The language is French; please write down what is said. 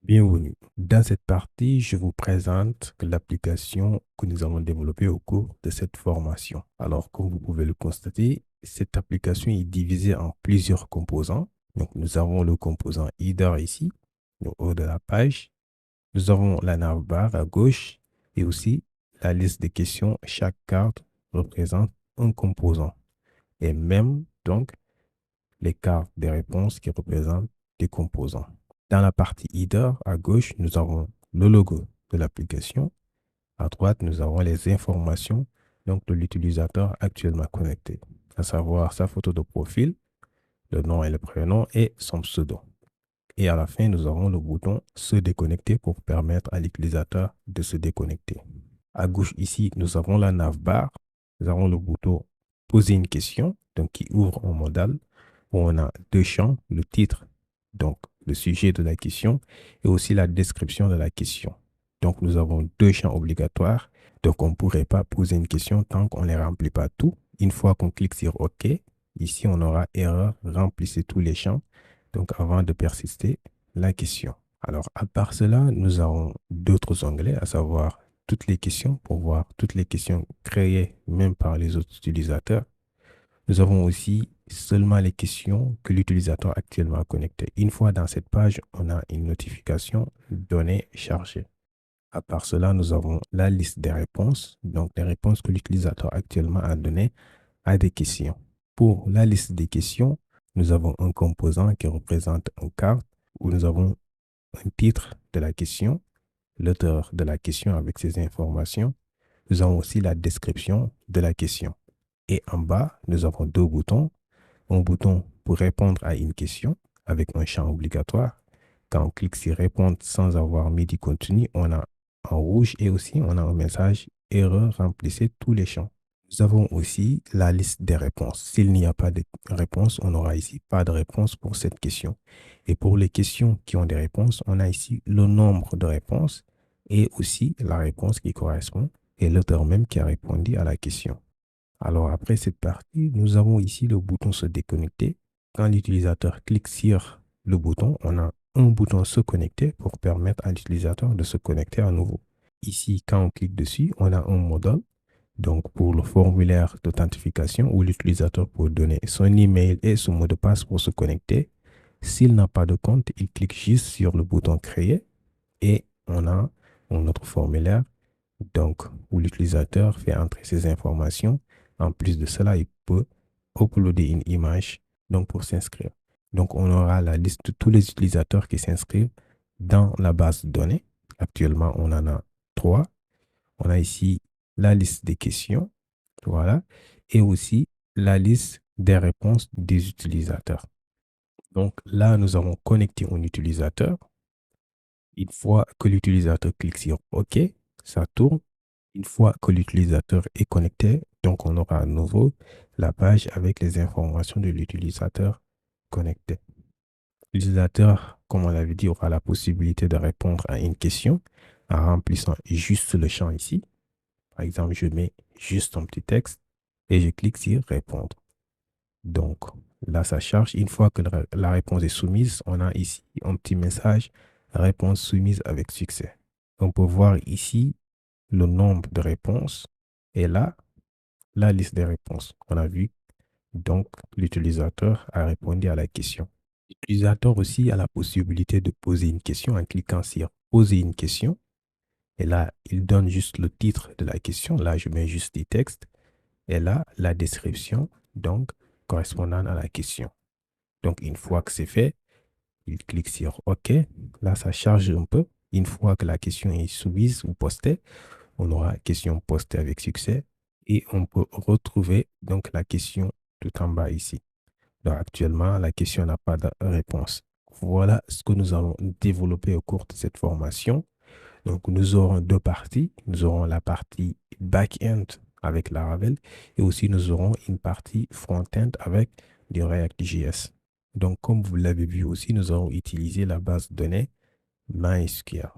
Bienvenue. Dans cette partie, je vous présente l'application que nous allons développer au cours de cette formation. Alors, comme vous pouvez le constater, cette application est divisée en plusieurs composants. Donc, nous avons le composant Header ici, au haut de la page. Nous avons la navbar à gauche et aussi la liste de questions. Chaque carte représente un composant. Et même, donc, les cartes des réponses qui représentent des composants. Dans la partie Header, à gauche, nous avons le logo de l'application. À droite, nous avons les informations donc, de l'utilisateur actuellement connecté, à savoir sa photo de profil, le nom et le prénom et son pseudo. Et à la fin, nous avons le bouton Se déconnecter pour permettre à l'utilisateur de se déconnecter. À gauche ici, nous avons la navbar. Nous avons le bouton Poser une question, donc qui ouvre un modal où on a deux champs, le titre, donc le sujet de la question, et aussi la description de la question. Donc nous avons deux champs obligatoires, donc on ne pourrait pas poser une question tant qu'on ne les remplit pas tout. Une fois qu'on clique sur OK, ici on aura erreur, remplissez tous les champs, donc avant de persister la question. Alors à part cela, nous avons d'autres onglets, à savoir toutes les questions pour voir toutes les questions créées même par les autres utilisateurs. Nous avons aussi seulement les questions que l'utilisateur actuellement a connectées. Une fois dans cette page, on a une notification données chargées. À part cela, nous avons la liste des réponses, donc les réponses que l'utilisateur actuellement a données à des questions. Pour la liste des questions, nous avons un composant qui représente une carte où nous avons un titre de la question, l'auteur de la question avec ses informations. Nous avons aussi la description de la question. Et en bas, nous avons deux boutons. Un bouton pour répondre à une question avec un champ obligatoire. Quand on clique sur répondre sans avoir mis du contenu, on a en rouge et aussi on a un message erreur, remplissez tous les champs. Nous avons aussi la liste des réponses. S'il n'y a pas de réponse, on aura ici pas de réponse pour cette question. Et pour les questions qui ont des réponses, on a ici le nombre de réponses et aussi la réponse qui correspond et l'auteur même qui a répondu à la question. Alors après cette partie, nous avons ici le bouton se déconnecter. Quand l'utilisateur clique sur le bouton, on a un bouton se connecter pour permettre à l'utilisateur de se connecter à nouveau. Ici, quand on clique dessus, on a un module. Donc pour le formulaire d'authentification où l'utilisateur peut donner son email et son mot de passe pour se connecter. S'il n'a pas de compte, il clique juste sur le bouton créer et on a un autre formulaire donc où l'utilisateur fait entrer ses informations. En plus de cela, il peut uploader une image donc pour s'inscrire. Donc, on aura la liste de tous les utilisateurs qui s'inscrivent dans la base de données. Actuellement, on en a 3. On a ici la liste des questions, voilà, et aussi la liste des réponses des utilisateurs. Donc là, nous avons connecté un utilisateur. Une fois que l'utilisateur clique sur OK, ça tourne. Une fois que l'utilisateur est connecté, donc on aura à nouveau la page avec les informations de l'utilisateur connecté. L'utilisateur, comme on l'avait dit, aura la possibilité de répondre à une question en remplissant juste le champ ici. Par exemple, je mets juste un petit texte et je clique sur répondre. Donc là, ça charge. Une fois que la réponse est soumise, on a ici un petit message réponse soumise avec succès. On peut voir ici le nombre de réponses et là, la liste des réponses. On a vu, donc, l'utilisateur a répondu à la question. L'utilisateur aussi a la possibilité de poser une question en cliquant sur poser une question. Et là, il donne juste le titre de la question. Là, je mets juste des textes. Et là, la description, donc, correspondant à la question. Donc, une fois que c'est fait, il clique sur OK. Là, ça charge un peu. Une fois que la question est soumise ou postée, on aura question postée avec succès et on peut retrouver donc la question tout en bas ici. Donc actuellement, la question n'a pas de réponse. Voilà ce que nous allons développer au cours de cette formation. Donc nous aurons deux parties. Nous aurons la partie back-end avec Laravel et aussi nous aurons une partie front-end avec du React.js. Donc comme vous l'avez vu aussi, nous allons utiliser la base de données MySQL.